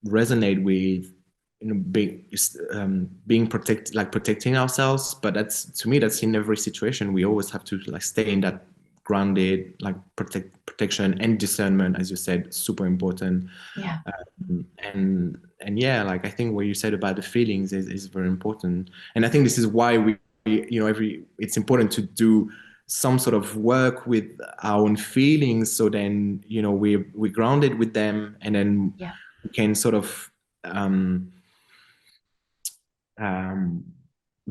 resonate with, you know, being protect like protecting ourselves. But that's, to me, that's in every situation. We always have to like stay in that grounded, like protection and discernment, as you said, super important. Yeah. And yeah, like I think what you said about the feelings is very important. And I think this is why we, you know, it's important to do some sort of work with our own feelings, so then, you know, we're grounded with them, and then Yeah. we can sort of um, um,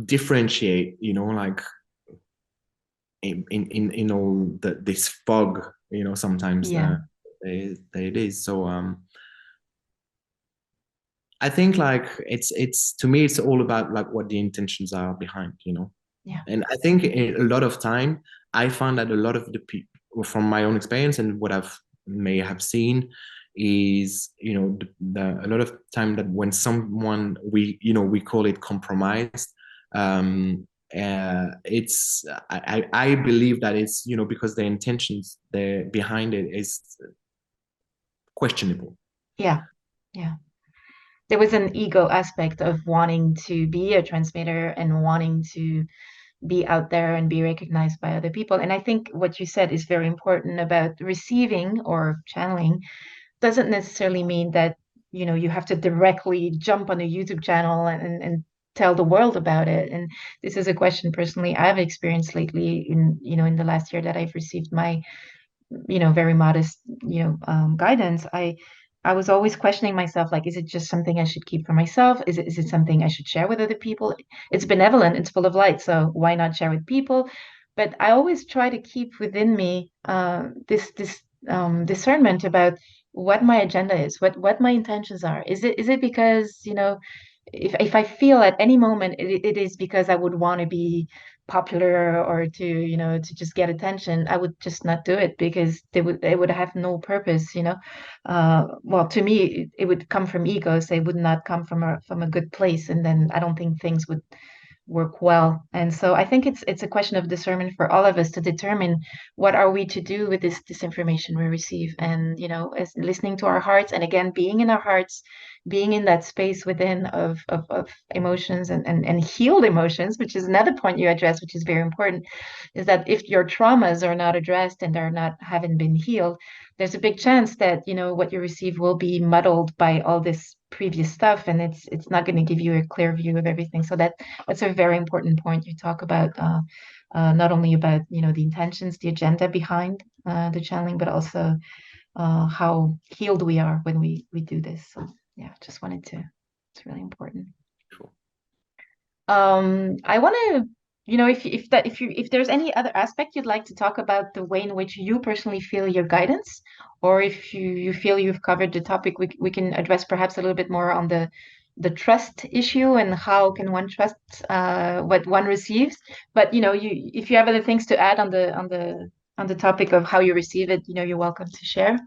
differentiate, you know, like in all this fog, you know, sometimes Yeah. that it is. So I think like it's to me, it's all about like what the intentions are behind, you know. Yeah. And I think a lot of time, I found that a lot of the people, from my own experience and what I've may have seen, is, you know, a lot of time that when someone, we, you know, we call it compromised, it's I believe that it's, you know, because the intentions there behind it is questionable. Yeah. Yeah. There was an ego aspect of wanting to be a transmitter and wanting to be out there and be recognized by other people. And I think what you said is very important about receiving or channeling doesn't necessarily mean that, you know, you have to directly jump on a YouTube channel and tell the world about it. And this is a question personally I've experienced lately in, you know, in the last year that I've received my, you know, very modest, you know, guidance. I was always questioning myself, like, is it just something I should keep for myself? Is it something I should share with other people? It's benevolent, it's full of light, so why not share with people? But I always try to keep within me this discernment about what my agenda is, what my intentions are. Is it because, you know, if I feel at any moment it is because I would want to be popular or to, you know, to just get attention, I would just not do it because they would have no purpose, you know. Well, to me, it would come from ego, so it would not come from a good place, and then I don't think things would work well. And so I think it's a question of discernment for all of us to determine what are we to do with this information we receive, and, you know, as listening to our hearts, and again being in our hearts, being in that space within of emotions and healed emotions, which is another point you address, which is very important, is that if your traumas are not addressed and they're not haven't been healed, there's a big chance that, you know, what you receive will be muddled by all this previous stuff, and it's not going to give you a clear view of everything. So that's a very important point you talk about, not only about, you know, the intentions, the agenda behind the channeling, but also how healed we are when we do this. So yeah, just wanted to, it's really important. I want to, you know, if there's any other aspect you'd like to talk about, the way in which you personally feel your guidance, or if you feel you've covered the topic, we can address perhaps a little bit more on the trust issue and how can one trust what one receives. But, you know, you if you have other things to add on the topic of how you receive it, you know, you're welcome to share.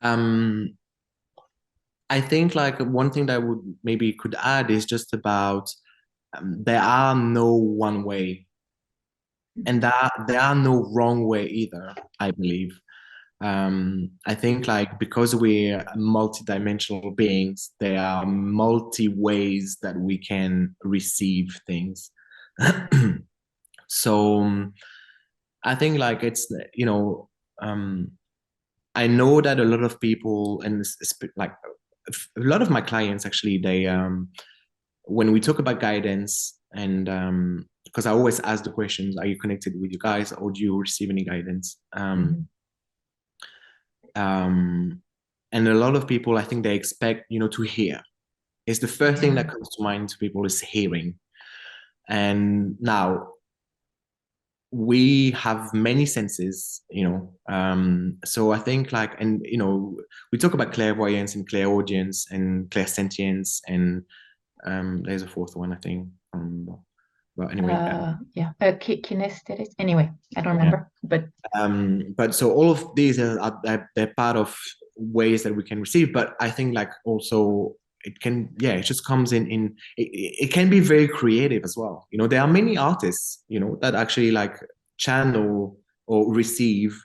Um, I think like one thing that I would maybe could add is just about, there are no one way, and there are no wrong way either, I believe. I think like because we're multidimensional beings, there are multi ways that we can receive things. So I think like it's, you know, I know that a lot of people, and like a lot of my clients actually, they when we talk about guidance, and because I always ask the questions, are you connected with you guys, or do you receive any guidance? Mhm. Um, and a lot of people, I think they expect, you know, to hear. It's the first thing Yeah. that comes to mind to people is hearing. And now we have many senses, you know. So I think like, and you know, we talk about clairvoyance and clairaudience and clairsentience, and there's a fourth one, I think. But anyway, Yeah. Kinesthetic. Anyway, I don't yeah. remember, but But so all of these are they're part of ways that we can receive. But I think like also it can, yeah, it just comes in it can be very creative as well. You know, there are many artists, you know, that actually like channel or receive,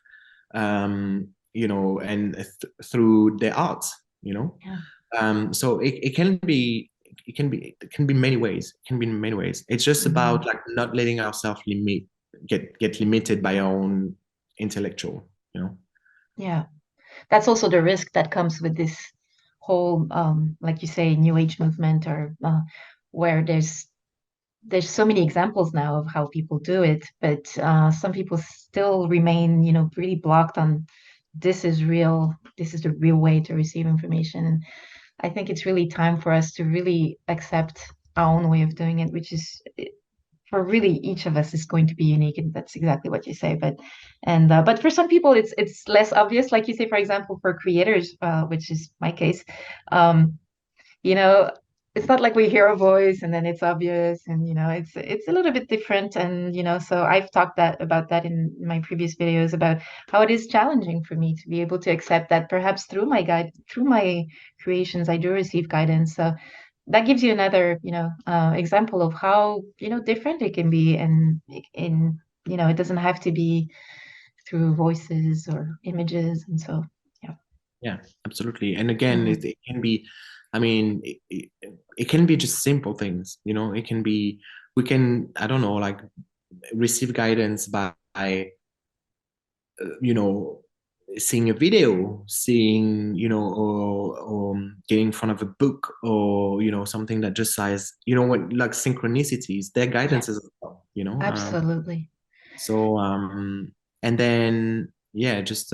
you know, and through their art, you know. Yeah. So it can be, it can be many ways. It can be in many ways. It's just about like not letting ourselves get limited by our own intellectual, you know. Yeah. That's also the risk that comes with this whole, like you say, New Age movement, or where there's so many examples now of how people do it, but some people still remain, really blocked on this is real, this is the real way to receive information. And I think it's really time for us to really accept our own way of doing it, which is for really each of us is going to be unique, and that's exactly what you say. But for some people, it's less obvious, like you say, for example, for creators, which is my case. Um, you know, it's not like we hear a voice and then it's obvious, and it's a little bit different. And so I've talked that about that in my previous videos about how it is challenging for me to be able to accept that perhaps through my creations, I do receive guidance. So that gives you another, example of how, different it can be. And it doesn't have to be through voices or images. And so, yeah. Yeah, absolutely. And again, Mm. it can be, I mean, it can be just simple things, you know. It can be, we can, I don't know, like receive guidance by, you know, seeing a video, seeing, you know, or getting in front of a book, or, you know, something that just says, you know, what, like synchronicities, their Yeah, guidance as well, you know. absolutely. So, and then, yeah, just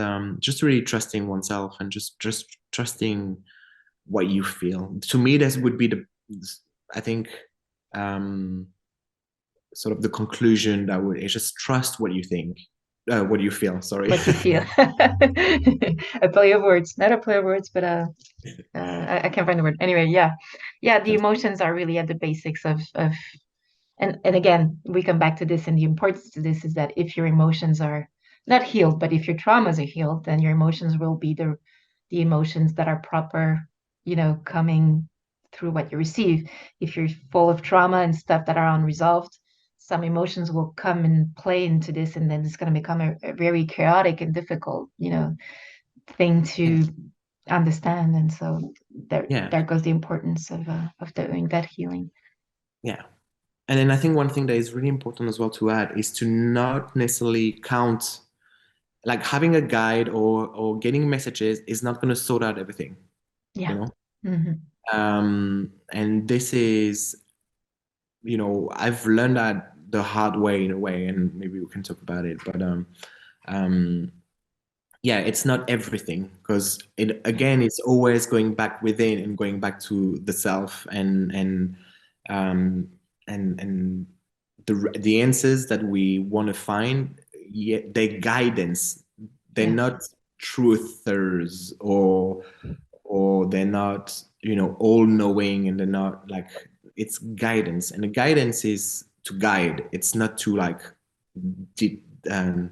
really trusting oneself and just trusting what you feel. To me, this would be the, I think, um, sort of the conclusion that would is just trust what you think, what you feel. Sorry. What you feel. A play of words, not a play of words, but I can't find the word. Anyway, yeah, yeah. The emotions are really at the basics of, and again, we come back to this, and the importance to this is that if your emotions are not healed, but if your traumas are healed, then your emotions will be the emotions that are proper, coming through what you receive. If you're full of trauma and stuff that are unresolved, some emotions will come and play into this, and then it's going to become a very chaotic and difficult, thing to understand. And so Yeah, there goes the importance of doing that healing. yeah. And then I think one thing that is really important as well to add is to not necessarily count, like having a guide or getting messages is not going to sort out everything, you Yeah. know. Hmm. And this is, you know, I've learned that the hard way in a way, and maybe we can talk about it. But um, yeah, it's not everything, because it Yeah. again, it's always going back within and going back to the self, um, and the answers that we want to find, yeah, their guidance. They're Yeah. not truthers, or they're not, you know, all knowing, and they're not like, it's guidance, and the guidance is to guide. It's not to like di- um,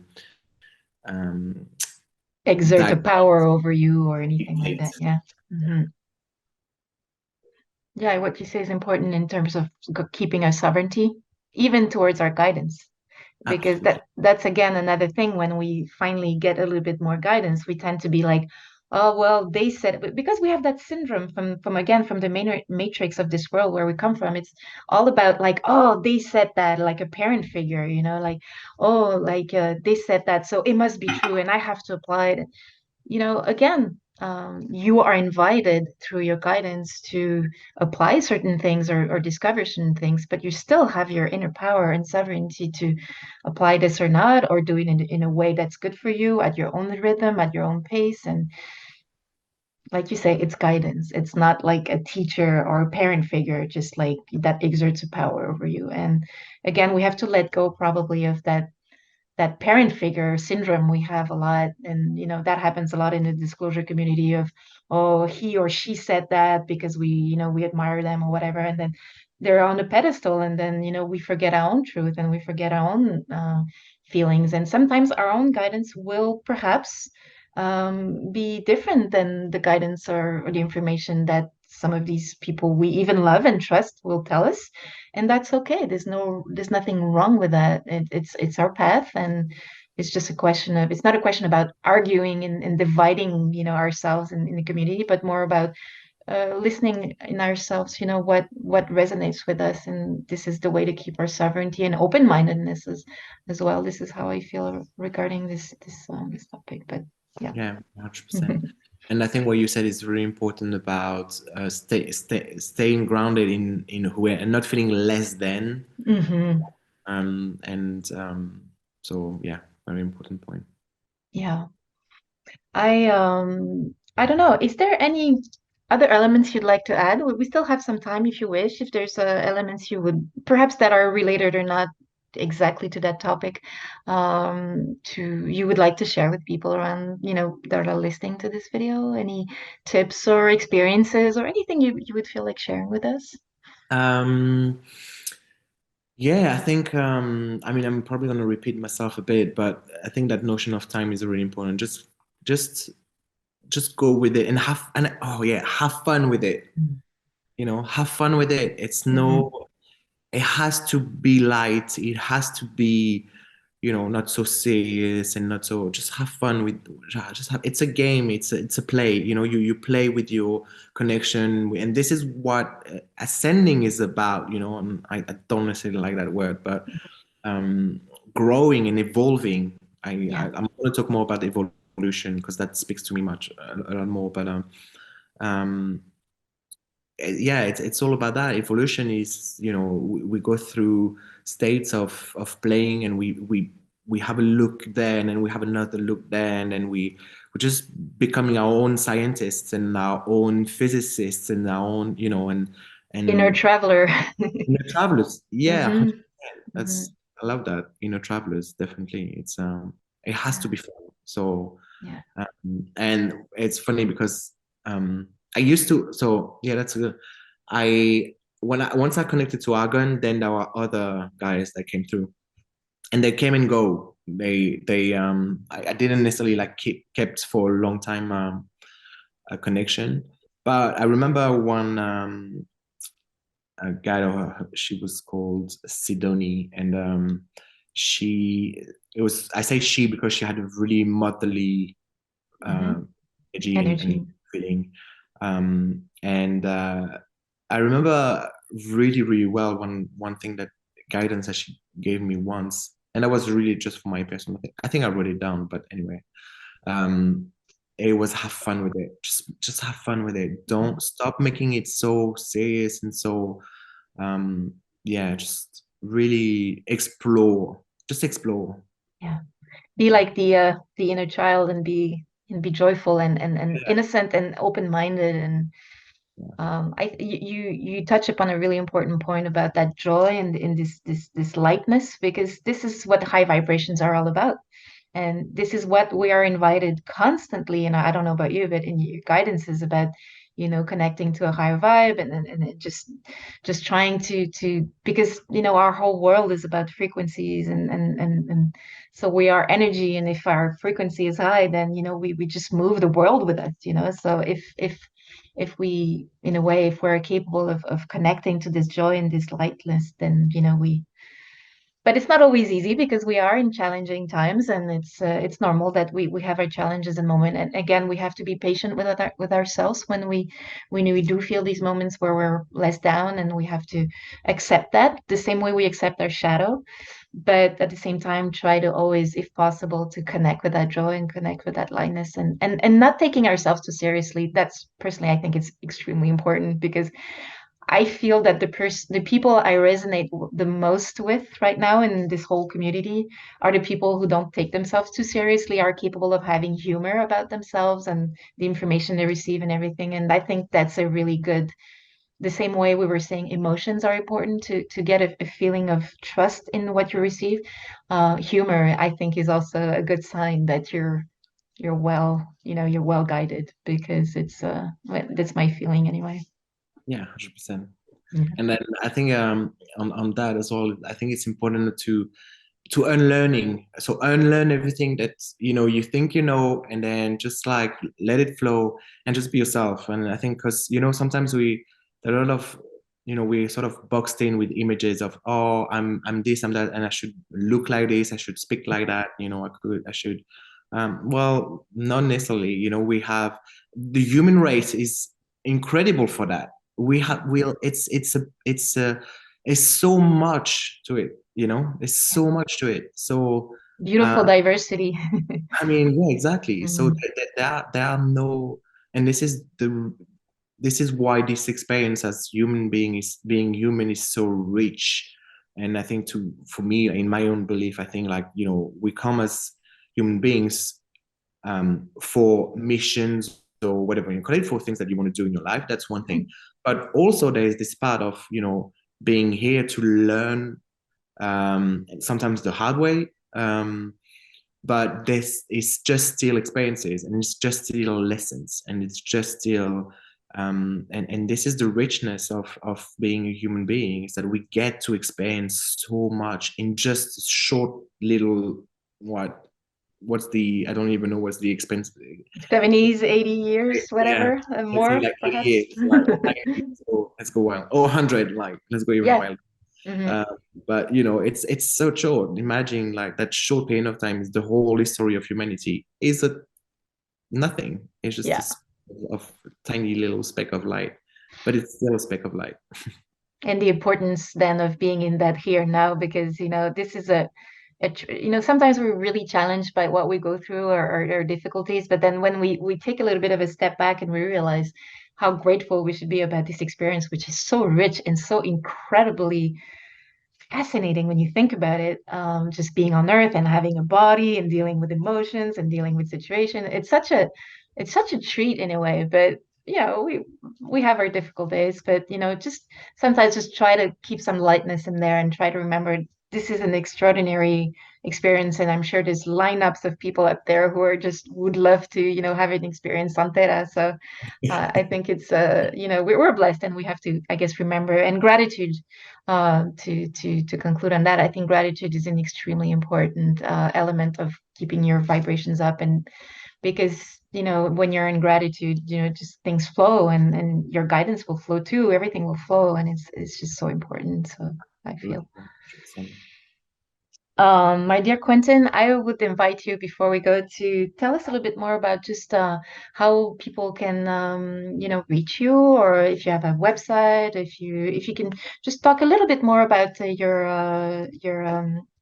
um, Exert a that power over you or anything like dictate. that. Yeah. Hmm. Yeah, what you say is important in terms of keeping our sovereignty, even towards our guidance, because Absolutely. that's again another thing. When we finally get a little bit more guidance, we tend to be like, oh well, they said, because we have that syndrome from the main matrix of this world where we come from. It's all about like, oh, they said that, like a parent figure, like, oh, like they said that, so it must be true, and I have to apply it. Again, you are invited through your guidance to apply certain things, or discover certain things, but you still have your inner power and sovereignty to apply this or not, or do it in a way that's good for you at your own rhythm, at your own pace. And like you say, it's guidance. It's not like a teacher or a parent figure, just like that exerts a power over you. And again, we have to let go probably of that parent figure syndrome we have a lot. And that happens a lot in the disclosure community of, oh, he or she said that because we admire them or whatever, and then they're on a pedestal, and then we forget our own truth, and we forget our own feelings. And sometimes our own guidance will perhaps be different than the guidance or the information that some of these people we even love and trust will tell us, and that's okay. There's nothing wrong with that. It's our path, and it's just a question of it's not a question about arguing and dividing, ourselves in the community, but more about listening in ourselves, what resonates with us, and this is the way to keep our sovereignty and open-mindedness as well. This is how I feel regarding this topic. But yeah. Yeah, 100%. And I think what you said is really important about staying grounded in who and not feeling less than. Mm-hmm. And so yeah, very important point. Yeah. I don't know. Is there any other elements you'd like to add? We still have some time if you wish. If there's elements you would perhaps that are related or not exactly to that topic, to you would like to share with people around, that are listening to this video. Any tips or experiences or anything you would feel like sharing with us? Um, yeah, I think I mean I'm probably gonna repeat myself a bit, but I think that notion of time is really important. Just just go with it and have fun with it. Have fun with it. Mm-hmm. It has to be light. It has to be, not so serious and not so, just have fun with, it's a game. It's a play, you play with your connection. And this is what ascending is about, and I don't necessarily like that word, but um, growing and evolving. Yeah. I'm going to talk more about evolution because that speaks to me a lot more, but um, yeah, it's all about that. Evolution is, we go through states of playing, and we have a look there, and then we have another look there, and then we're just becoming our own scientists and our own physicists and our own, Inner and traveler. travelers. Yeah, Mm-hmm. Mm-hmm. that's I love that. Travelers, definitely. It has to Yeah. be fun. So Yeah. and it's funny because I used to. So yeah, that's good. I once I connected to Argon, then there were other guys that came through, and they came and go. I didn't necessarily like kept for a long time a connection, but I remember one a guy. She was called Sidonie, and she it was I say she because she had a really motherly Mm-hmm. energy and Energy. feeling. And I remember really, really well one thing that guidance that she gave me once, and that was really just for my personal thing. I think I wrote it down, but anyway, um, it was have fun with it. Just have fun with it. Don't stop making it so serious and so yeah. Just really explore. Just explore. Yeah. Be like the inner child and be joyful and Yeah. innocent and open-minded and you touch upon a really important point about that joy and in this lightness, because this is what high vibrations are all about. And this is what we are invited constantly. And I don't know about you, but in your guidance is about, connecting to a higher vibe and it just trying to because our whole world is about frequencies and so we are energy, and if our frequency is high, then we just move the world with us, so if we in a way if we're capable of connecting to this joy and this lightness, then we but it's not always easy because we are in challenging times, and it's normal that we have our challenges and moment. And again, we have to be patient with ourselves when we do feel these moments where we're less down, and we have to accept that the same way we accept our shadow. But at the same time, try to always, if possible, to connect with that joy and connect with that lightness, and not taking ourselves too seriously. That's personally, I think it's extremely important because I feel that the people I resonate the most with right now in this whole community are the people who don't take themselves too seriously, are capable of having humor about themselves and the information they receive and everything. And I think that's a really good, the same way we were saying emotions are important to get a feeling of trust in what you receive. Humor, I think, is also a good sign that you're well, you're well guided, because that's my feeling anyway. Yeah, 100%. Yeah. And then I think on that as well, I think it's important to to unlearning. So unlearn everything that you think and then just like let it flow and just be yourself. And I think because sometimes there are a lot of we sort of boxed in with images of, oh, I'm this, I'm that, and I should look like this, I should speak like that, I should well, not necessarily. We have the human race is incredible for that. We have we'll it's so much to it. There's so much to it. So Beautiful diversity. I mean, yeah, exactly. So Mhm. there are no, and this is why this experience as being human is so rich. And I think for me, in my own belief, I think like we come as human beings for missions or whatever you call it, for things that you want to do in your life. That's one thing. But also there is this part of being here to learn, sometimes the hard way. But this is just still experiences, and it's just still lessons, and it's just still and this is the richness of being a human being, is that we get to experience so much in just short little what's the I don't even know what's the expense. 70s, 80 years, Yeah, whatever, and let's say more like 80 perhaps. years, like, or 90, let's go wild, or 100, like let's go even Yeah. wild. Hmm. uh, but it's so short. Imagine like that short period of time is the whole history of humanity. Is it nothing? It's just a Yeah. of tiny little speck of light, but it's still a speck of light. And the importance then of being in that here now, because this is sometimes we're really challenged by what we go through, or difficulties, but then when we take a little bit of a step back and we realize how grateful we should be about this experience, which is so rich and so incredibly fascinating when you think about it. Just being on Earth and having a body and dealing with emotions and dealing with situation. It's such a treat in a way. But we have our difficult days. But just sometimes just try to keep some lightness in there and try to remember this is an extraordinary experience, and I'm sure there's lineups of people out there who are just would love to have an experience on Terra. So I think it's we're blessed, and we have to, I guess, remember, and gratitude. To conclude on that, I think gratitude is an extremely important element of keeping your vibrations up, and because when you're in gratitude, just things flow, and your guidance will flow too. Everything will flow, and it's just so important. So I feel. 100%. My dear Quentin, I would invite you before we go to tell us a little bit more about just how people can, reach you, or if you have a website, if you can just talk a little bit more about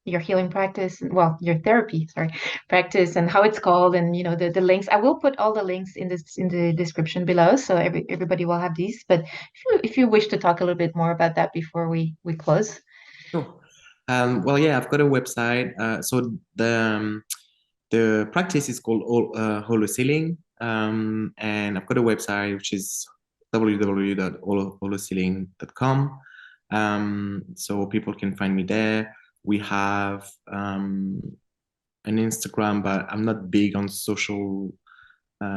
your healing practice, well, your therapy, sorry, practice, and how it's called, and the links. I will put all the links in the description below, so everybody will have these. But if you wish to talk a little bit more about that before we close. Sure. Well, yeah, I've got a website. So the practice is called Holos Healing, and I've got a website which is www.holoshealing.com. So people can find me there. We have an Instagram, but I'm not big on social.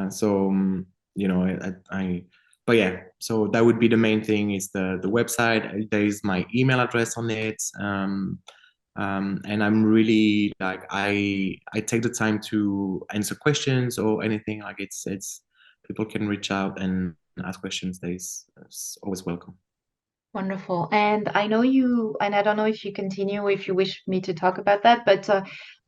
So but yeah, so that would be the main thing, is the website. There is my email address on it. And I'm really like I take the time to answer questions or anything. Like it's people can reach out and ask questions. It's always welcome. Wonderful. And I know you, and I don't know if you continue, if you wish me to talk about that, but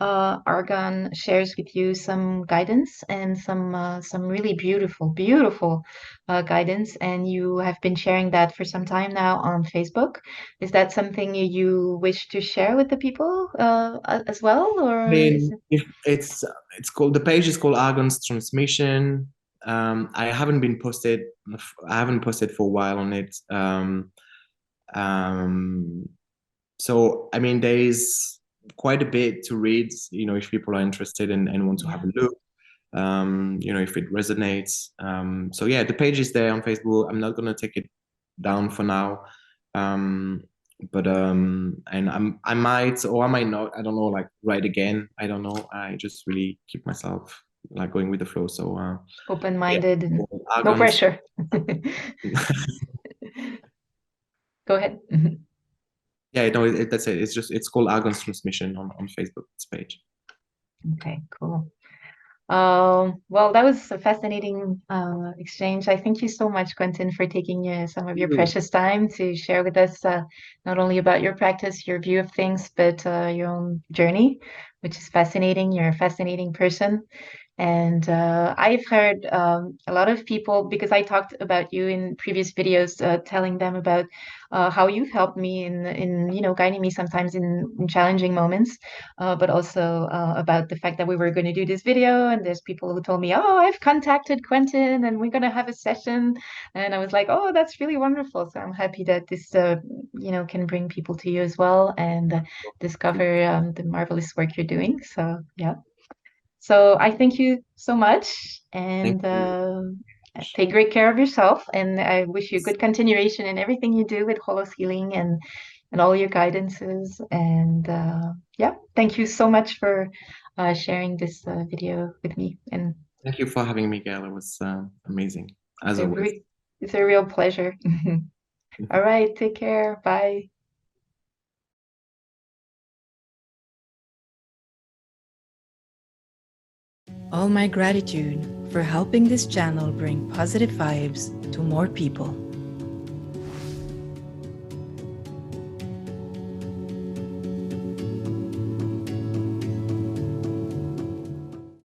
Argon shares with you some guidance and some really beautiful, beautiful guidance, and you have been sharing that for some time now on Facebook. Is that something you wish to share with the people as well, I or is mean, it? if it's called, the page is called Argon's Transmission. I haven't been posted. I haven't posted for a while on it. Um, so I mean, there is quite a bit to read. If people are interested and want to have Yeah. a look. If it resonates. So yeah, the page is there on Facebook. I'm not gonna take it down for now. But and I might or I might not. I don't know. Like write again. I don't know. I just really keep myself like going with the flow. So yeah, Open-minded and no Argons. pressure. Go ahead. Yeah, no, that's it. It's called Argon's Transmission on Facebook's page. Okay, cool. Well, that was a fascinating exchange. I thank you so much, Quentin, for taking some of your precious time to share with us not only about your practice, your view of things, but your own journey, which is fascinating. You're a fascinating person. And I've heard a lot of people, because I talked about you in previous videos, telling them about how you've helped me in guiding me sometimes in challenging moments, but also about the fact that we were going to do this video. And there's people who told me, "Oh, I've contacted Quentin, and we're going to have a session." And I was like, "Oh, that's really wonderful." So I'm happy that this can bring people to you as well and discover the marvelous work you're doing. So yeah. So I thank you so much Thank and you. take great care of yourself. And I wish you good continuation in everything you do with Holos Healing and all your guidances. And yeah, thank you so much for sharing this video with me. And Thank you for having me, Gail. It was amazing, it's as always. it's a real pleasure. All right, take care. Bye. All my gratitude for helping this channel bring positive vibes to more people.